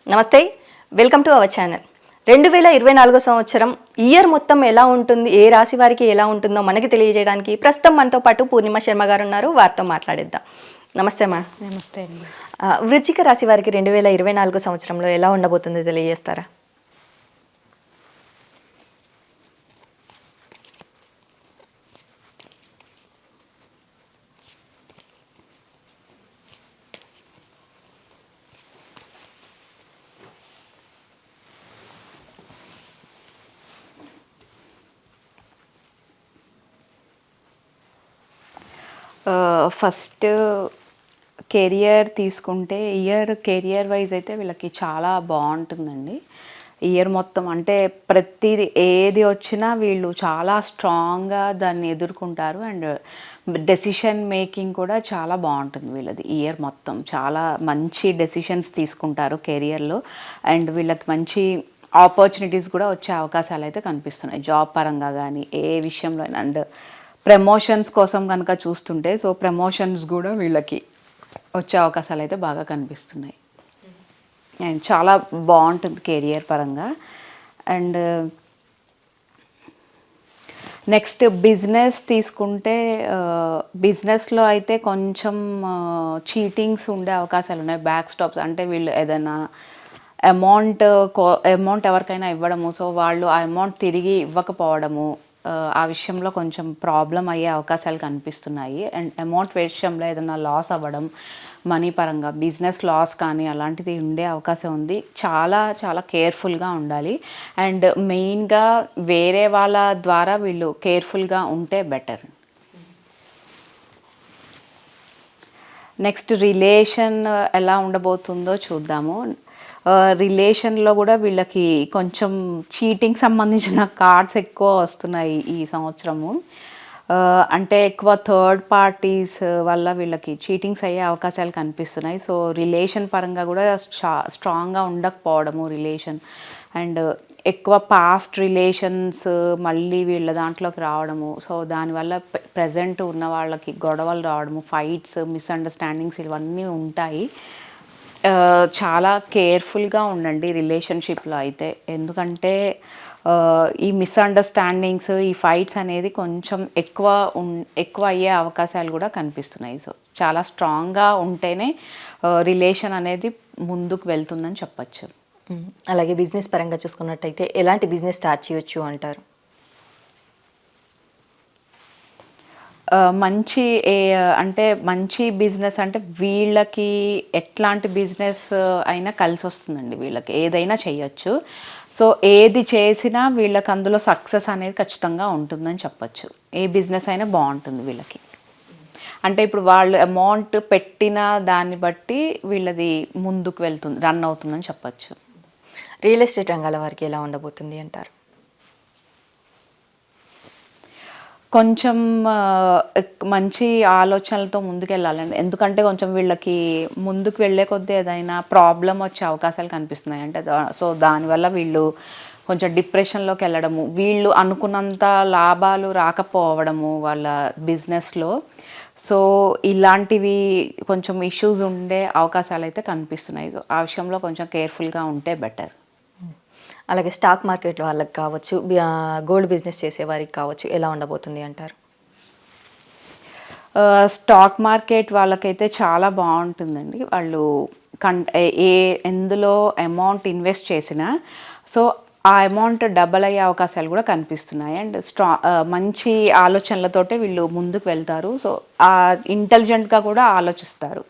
నమస్తే, welcome to our channel. 2024 సంవత్సరం year మొత్తం ఎలా ఉంటుంది, ఏ రాశి వారికి ఎలా ఉంటుందో మనకి తెలియజేయడానికి ప్రస్తుతం మనతో పాటు పూర్ణిమ శర్మ గారు ఉన్నారు. వారితో మాట్లాడేద్దాం. నమస్తే మా. నమస్తే అండి. వృశ్చిక రాశి వారికి 2024 సంవత్సరంలో ఎలా ఉండబోతుందో తెలియజేస్తారా? ఫస్ట్ కెరియర్ తీసుకుంటే కెరియర్ వైజ్ అయితే వీళ్ళకి చాలా బాగుంటుందండి. ఇయర్ మొత్తం అంటే ప్రతిది ఏది వచ్చినా వీళ్ళు చాలా స్ట్రాంగ్గా దాన్ని ఎదుర్కొంటారు. అండ్ డెసిషన్ మేకింగ్ కూడా చాలా బాగుంటుంది వీళ్ళది. ఇయర్ మొత్తం చాలా మంచి డెసిషన్స్ తీసుకుంటారు కెరియర్లో. అండ్ వీళ్ళకి మంచి ఆపర్చునిటీస్ కూడా వచ్చే అవకాశాలు అయితే కనిపిస్తున్నాయి, జాబ్ పరంగా కానీ ఏ విషయంలో. అండ్ ప్రమోషన్స్ కోసం కనుక చూస్తుంటే ప్రమోషన్స్ కూడా వీళ్ళకి వచ్చే అవకాశాలు అయితే బాగా కనిపిస్తున్నాయి. అండ్ చాలా బాగుంటుంది కెరియర్ పరంగా. అండ్ నెక్స్ట్ బిజినెస్ తీసుకుంటే బిజినెస్లో అయితే కొంచెం చీటింగ్స్ ఉండే అవకాశాలు ఉన్నాయి. బ్యాక్ స్టాప్స్ అంటే వీళ్ళు ఏదైనా అమౌంట్ ఎవరికైనా ఇవ్వడము, వాళ్ళు ఆ అమౌంట్ తిరిగి ఇవ్వకపోవడము, ఆ విషయంలో కొంచెం ప్రాబ్లం అయ్యే అవకాశాలు కనిపిస్తున్నాయి. అండ్ అమౌంట్ విషయంలో ఏదైనా లాస్ అవ్వడం, మనీ పరంగా బిజినెస్ లాస్ కానీ అలాంటిది ఉండే అవకాశం ఉంది. చాలా చాలా కేర్ఫుల్గా ఉండాలి. అండ్ మెయిన్గా వేరే వాళ్ళ ద్వారా వీళ్ళు కేర్ఫుల్గా ఉంటే బెటర్. నెక్స్ట్ రిలేషన్ ఎలా ఉండబోతుందో చూద్దాము. రిలేషన్లో కూడా వీళ్ళకి కొంచెం చీటింగ్ సంబంధించిన కార్డ్స్ ఎక్కువ వస్తున్నాయి ఈ సంవత్సరము. అంటే ఎక్కువ థర్డ్ పార్టీస్ వల్ల వీళ్ళకి చీటింగ్స్ అయ్యే అవకాశాలు కనిపిస్తున్నాయి. రిలేషన్ పరంగా కూడా స్ట్రాంగ్గా ఉండకపోవడము రిలేషన్. అండ్ ఎక్కువ పాస్ట్ రిలేషన్స్ మళ్ళీ వీళ్ళ దాంట్లోకి రావడము. దానివల్ల ప్రజెంట్ ఉన్న వాళ్ళకి గొడవలు రావడము, ఫైట్స్, మిస్అండర్స్టాండింగ్స్ ఇవన్నీ ఉంటాయి. చాలా కేర్ఫుల్గా ఉండండి రిలేషన్షిప్లో అయితే. ఎందుకంటే ఈ మిస్అండర్స్టాండింగ్స్, ఈ ఫైట్స్ అనేది కొంచెం ఎక్కువ అయ్యే అవకాశాలు కూడా కనిపిస్తున్నాయి. చాలా స్ట్రాంగ్గా ఉంటేనే రిలేషన్ అనేది ముందుకు వెళ్తుందని చెప్పచ్చు. అలాగే బిజినెస్ పరంగా చూసుకున్నట్టయితే ఎలాంటి బిజినెస్ స్టార్ట్ చేయొచ్చు అంటారు? మంచి బిజినెస్ అంటే వీళ్ళకి ఎట్లాంటి బిజినెస్ అయినా కలిసి వస్తుందండి. వీళ్ళకి ఏదైనా చేయొచ్చు. ఏది చేసినా వీళ్ళకి అందులో సక్సెస్ అనేది ఖచ్చితంగా ఉంటుందని చెప్పచ్చు. ఏ బిజినెస్ అయినా బాగుంటుంది వీళ్ళకి. అంటే ఇప్పుడు వాళ్ళు అమౌంట్ పెట్టిన దాన్ని బట్టి వీళ్ళది ముందుకు వెళ్తుంది, రన్ అవుతుందని చెప్పచ్చు. రియల్ ఎస్టేట్ రంగాల వారికి ఎలా ఉండబోతుంది అంటారు? కొంచెం మంచి ఆలోచనలతో ముందుకెళ్ళాలండి. ఎందుకంటే కొంచెం వీళ్ళకి ముందుకు వెళ్ళే కొద్దీ ఏదైనా ప్రాబ్లం వచ్చే అవకాశాలు కనిపిస్తున్నాయి. అంటే దానివల్ల వీళ్ళు కొంచెం డిప్రెషన్లోకి వెళ్ళడము, వీళ్ళు అనుకున్నంత లాభాలు రాకపోవడము వాళ్ళ బిజినెస్లో. ఇలాంటివి కొంచెం ఇష్యూస్ ఉండే అవకాశాలు అయితే కనిపిస్తున్నాయి. ఆ విషయంలో కొంచెం కేర్ఫుల్గా ఉంటే బెటర్. అలాగే స్టాక్ మార్కెట్ వాళ్ళకి కావచ్చు, గోల్డ్ బిజినెస్ చేసే వారికి కావచ్చు, ఎలా ఉండబోతుంది అంటారు? స్టాక్ మార్కెట్ వాళ్ళకైతే చాలా బాగుంటుందండి. వాళ్ళు ఎందులో అమౌంట్ ఇన్వెస్ట్ చేసినా ఆ అమౌంట్ డబల్ అయ్యే అవకాశాలు కూడా కనిపిస్తున్నాయి. అండ్ మంచి ఆలోచనలతోటే వీళ్ళు ముందుకు వెళ్తారు. ఇంటెలిజెంట్గా కూడా ఆలోచిస్తారు.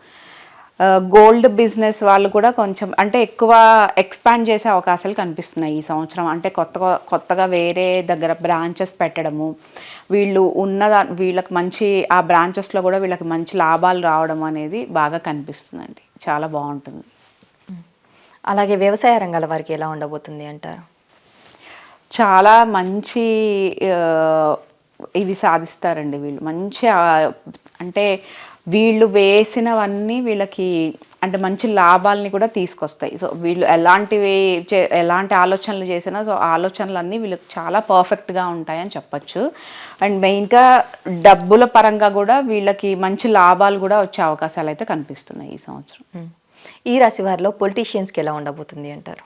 గోల్డ్ బిజినెస్ వాళ్ళు కూడా కొంచెం అంటే ఎక్కువ ఎక్స్పాండ్ చేసే అవకాశాలు కనిపిస్తున్నాయి ఈ సంవత్సరం. అంటే కొత్తగా వేరే దగ్గర బ్రాంచెస్ పెట్టడము, వీళ్ళకి మంచి ఆ బ్రాంచెస్లో కూడా వీళ్ళకి మంచి లాభాలు రావడం అనేది బాగా కనిపిస్తుందండి. చాలా బాగుంటుంది. అలాగే వ్యవసాయ రంగాల వారికి ఎలా ఉండబోతుంది అంటారు? చాలా మంచి ఇవి సాధిస్తారండి వీళ్ళు. మంచి అంటే వీళ్ళు వేసినవన్నీ వీళ్ళకి అంటే మంచి లాభాలని కూడా తీసుకొస్తాయి. వీళ్ళు ఎలాంటి ఆలోచనలు చేసినా ఆలోచనలన్నీ వీళ్ళకి చాలా పర్ఫెక్ట్గా ఉంటాయని చెప్పచ్చు. అండ్ మెయిన్గా డబ్బుల పరంగా కూడా వీళ్ళకి మంచి లాభాలు కూడా వచ్చే అవకాశాలు అయితే కనిపిస్తున్నాయి ఈ సంవత్సరం. ఈ రాశి వారిలో పొలిటీషియన్స్కి ఎలా ఉండబోతుంది అంటారు?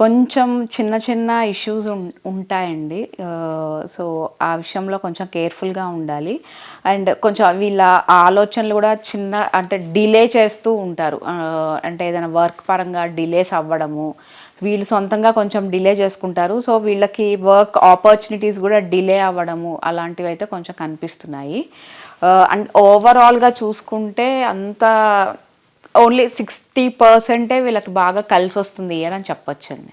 కొంచెం చిన్న చిన్న ఇష్యూస్ ఉంటాయండి. సో ఆ విషయంలో కొంచెం కేర్ఫుల్గా ఉండాలి. అండ్ కొంచెం వీళ్ళ ఆలోచనలు కూడా చిన్న అంటే డిలే చేస్తూ ఉంటారు. అంటే ఏదైనా వర్క్ పరంగా డిలేస్ అవ్వడము, వీళ్ళు సొంతంగా కొంచెం డిలే చేసుకుంటారు. సో వీళ్ళకి వర్క్ ఆపర్చునిటీస్ కూడా డిలే అవ్వడము అలాంటివి అయితే కొంచెం కనిపిస్తున్నాయి. అండ్ ఓవరాల్గా చూసుకుంటే అంత ఓన్లీ 60% వీళ్ళకి బాగా కలిసి వస్తుంది అని చెప్పొచ్చండి.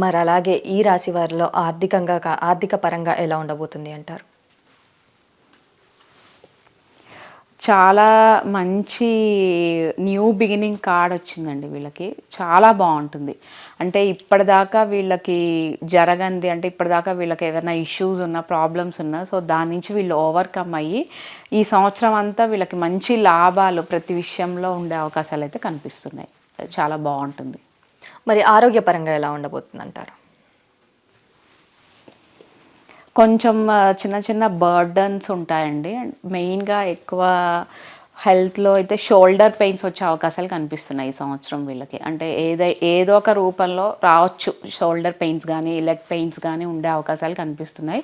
మరి అలాగే ఈ రాశి వారిలో ఆర్థిక పరంగా ఎలా ఉండబోతుంది అంటారు? చాలా మంచి న్యూ బిగినింగ్ కార్డ్ వచ్చిందండి వీళ్ళకి. చాలా బాగుంటుంది. అంటే ఇప్పటిదాకా వీళ్ళకి జరగంది, అంటే ఇప్పటిదాకా వీళ్ళకి ఏదైనా ఇష్యూస్ ఉన్నా, ప్రాబ్లమ్స్ ఉన్నా, సో దాని నుంచి వీళ్ళు ఓవర్కమ్ అయ్యి ఈ సంవత్సరం అంతా వీళ్ళకి మంచి లాభాలు ప్రతి విషయంలో ఉండే అవకాశాలు అయితే కనిపిస్తున్నాయి. చాలా బాగుంటుంది. మరి ఆరోగ్యపరంగా ఎలా ఉండబోతుంది అంటారు? కొంచెం చిన్న చిన్న బర్డన్స్ ఉంటాయండి. మెయిన్గా ఎక్కువ హెల్త్లో అయితే షోల్డర్ పెయిన్స్ వచ్చే అవకాశాలు కనిపిస్తున్నాయి ఈ సంవత్సరం వీళ్ళకి. అంటే ఏదో ఒక రూపంలో రావచ్చు. షోల్డర్ పెయిన్స్ కానీ లెగ్ పెయిన్స్ కానీ ఉండే అవకాశాలు కనిపిస్తున్నాయి.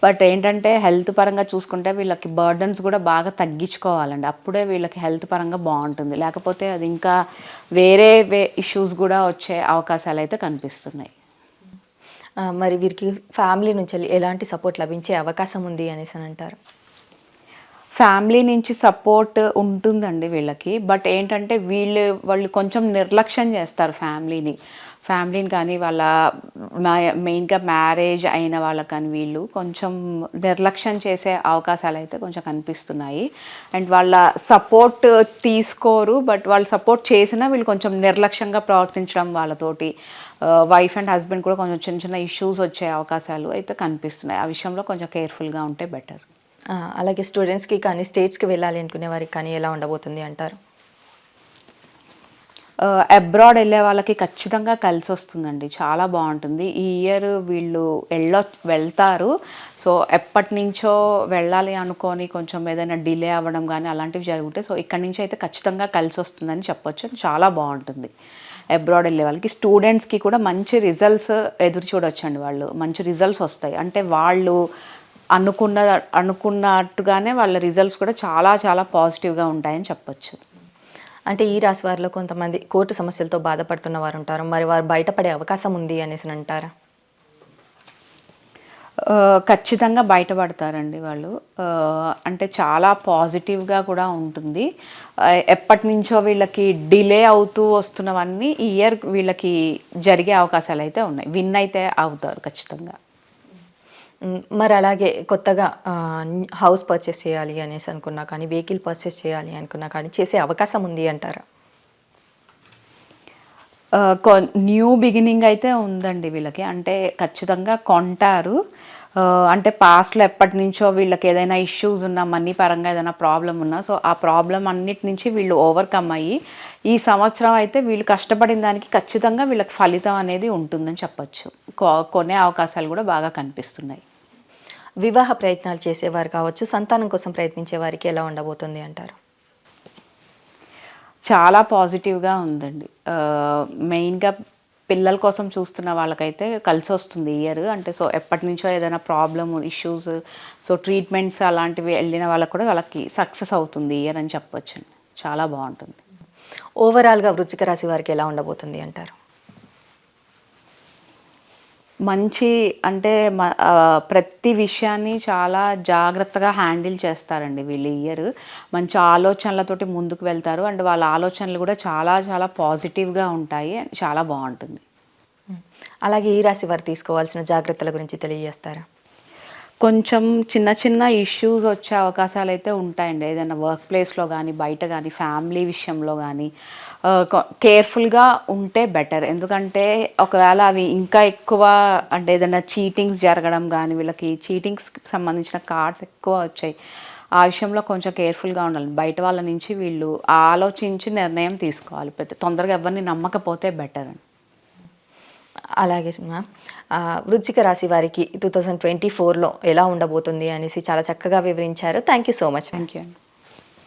బట్ ఏంటంటే హెల్త్ పరంగా చూసుకుంటే వీళ్ళకి బర్డన్స్ కూడా బాగా తగ్గించుకోవాలండి. అప్పుడే వీళ్ళకి హెల్త్ పరంగా బాగుంటుంది. లేకపోతే అది ఇంకా వేరే ఇష్యూస్ కూడా వచ్చే అవకాశాలు అయితే కనిపిస్తున్నాయి. మరి వీరికి ఫ్యామిలీ నుంచి ఎలాంటి సపోర్ట్ లభించే అవకాశం ఉంది అనేసి అని అంటారు? ఫ్యామిలీ నుంచి సపోర్ట్ ఉంటుందండి వీళ్ళకి. బట్ ఏంటంటే వాళ్ళు కొంచెం నిర్లక్ష్యం చేస్తారు ఫ్యామిలీని కానీ వాళ్ళ మెయిన్గా మ్యారేజ్ అయిన వాళ్ళకి కానీ వీళ్ళు కొంచెం నిర్లక్ష్యం చేసే అవకాశాలు అయితే కొంచెం కనిపిస్తున్నాయి. అండ్ వాళ్ళ సపోర్ట్ తీసుకోరు. బట్ వాళ్ళు సపోర్ట్ చేసినా వీళ్ళు కొంచెం నిర్లక్ష్యంగా ప్రవర్తించడం వాళ్ళతోటి. వైఫ్ అండ్ హస్బెండ్ కూడా కొంచెం చిన్న చిన్న ఇష్యూస్ వచ్చే అవకాశాలు అయితే కనిపిస్తున్నాయి. ఆ విషయంలో కొంచెం కేర్ఫుల్గా ఉంటే బెటర్. అలాగే స్టూడెంట్స్కి కానీ స్టేట్స్కి వెళ్ళాలి అనుకునే వారికి కానీ ఎలా ఉండబోతుంది అంటారు? అబ్రాడ్ వెళ్ళే వాళ్ళకి ఖచ్చితంగా కలిసి వస్తుందండి. చాలా బాగుంటుంది. ఈ ఇయర్ వీళ్ళు వెళ్తారు. సో ఎప్పటి నుంచో వెళ్ళాలి అనుకొని కొంచెం ఏదైనా డిలే అవ్వడం కానీ అలాంటివి జరుగుతాయి. సో ఇక్కడి నుంచి అయితే ఖచ్చితంగా కలిసి వస్తుందని చెప్పొచ్చు. చాలా బాగుంటుంది అబ్రాడ్ వెళ్ళే వాళ్ళకి. స్టూడెంట్స్కి కూడా మంచి రిజల్ట్స్ ఎదురు చూడొచ్చండి. వాళ్ళు మంచి రిజల్ట్స్ వస్తాయి. అంటే వాళ్ళు అనుకున్నట్టుగానే వాళ్ళ రిజల్ట్స్ కూడా చాలా చాలా పాజిటివ్గా ఉంటాయని చెప్పొచ్చు. అంటే ఈ రాశి వారిలో కొంతమంది కోర్టు సమస్యలతో బాధపడుతున్న వారు ఉంటారు. మరి వారు బయటపడే అవకాశం ఉంది అనేసి అంటారా? ఖచ్చితంగా బయటపడతారండి వాళ్ళు. అంటే చాలా పాజిటివ్గా కూడా ఉంటుంది. ఎప్పటి నుంచో వీళ్ళకి డిలే అవుతూ వస్తున్నవన్నీ ఈ ఇయర్ వీళ్ళకి జరిగే అవకాశాలు అయితే ఉన్నాయి. విన్ అయితే అవుతారు ఖచ్చితంగా. మరి అలాగే కొత్తగా హౌస్ పర్చేస్ చేయాలి అనేసి అనుకున్నా కానీ, వెహికల్ పర్చేస్ చేయాలి అనుకున్నా కానీ చేసే అవకాశం ఉంది అంటారా? న్యూ బిగినింగ్ అయితే ఉందండి వీళ్ళకి. అంటే ఖచ్చితంగా కొంటారు. అంటే పాస్ట్లో ఎప్పటి నుంచో వీళ్ళకి ఏదైనా ఇష్యూస్ ఉన్నా, మనీ పరంగా ఏదైనా ప్రాబ్లం ఉన్నా, సో ఆ ప్రాబ్లం అన్నిటి నుంచి వీళ్ళు ఓవర్కమ్ అయ్యి ఈ సంవత్సరం అయితే వీళ్ళు కష్టపడిన దానికి ఖచ్చితంగా వీళ్ళకి ఫలితం అనేది ఉంటుందని చెప్పచ్చు. కొనే అవకాశాలు కూడా బాగా కనిపిస్తున్నాయి. వివాహ ప్రయత్నాలు చేసేవారు కావచ్చు, సంతానం కోసం ప్రయత్నించే వారికి ఎలా ఉండబోతుంది అంటారు? చాలా పాజిటివ్గా ఉందండి. మెయిన్గా పిల్లల కోసం చూస్తున్న వాళ్ళకైతే కలిసి వస్తుంది ఇయర్. అంటే సో ఎప్పటి నుంచో ఏదైనా ప్రాబ్లమ్ ఇష్యూస్, సో ట్రీట్మెంట్స్ అలాంటివి వెళ్ళిన వాళ్ళకి కూడా వాళ్ళకి సక్సెస్ అవుతుంది ఇయర్ అని చెప్పొచ్చు. చాలా బాగుంటుంది. ఓవరాల్గా వృశ్చిక రాశి వారికి ఎలా ఉండబోతుంది అంటారు? మంచి అంటే ప్రతి విషయాన్ని చాలా జాగ్రత్తగా హ్యాండిల్ చేస్తారండి వీళ్ళు ఇయర్. మంచి ఆలోచనలతోటి ముందుకు వెళ్తారు. అండ్ వాళ్ళ ఆలోచనలు కూడా చాలా చాలా పాజిటివ్గా ఉంటాయి. చాలా బాగుంటుంది. అలాగే ఈ రాశి వారు తీసుకోవాల్సిన జాగ్రత్తల గురించి తెలియజేస్తారా? కొంచెం చిన్న చిన్న ఇష్యూస్ వచ్చే అవకాశాలు అయితే ఉంటాయండి. ఏదైనా వర్క్ ప్లేస్లో కానీ, బయట కానీ, ఫ్యామిలీ విషయంలో కానీ కేర్ఫుల్గా ఉంటే బెటర్. ఎందుకంటే ఒకవేళ అవి ఇంకా ఎక్కువ అంటే ఏదైనా చీటింగ్స్ జరగడం కానీ, వీళ్ళకి చీటింగ్స్కి సంబంధించిన కార్డ్స్ ఎక్కువ వచ్చాయి. ఆ విషయంలో కొంచెం కేర్ఫుల్గా ఉండాలి. బయట వాళ్ళ నుంచి వీళ్ళు ఆలోచించి నిర్ణయం తీసుకోవాలి. తొందరగా ఎవరిని నమ్మకపోతే బెటర్ అని. అలాగే మ్యామ్, వృశ్చిక రాశి వారికి 2024లో ఎలా ఉండబోతుంది అనేసి చాలా చక్కగా వివరించారు. Thank you so much. Thank you అండి.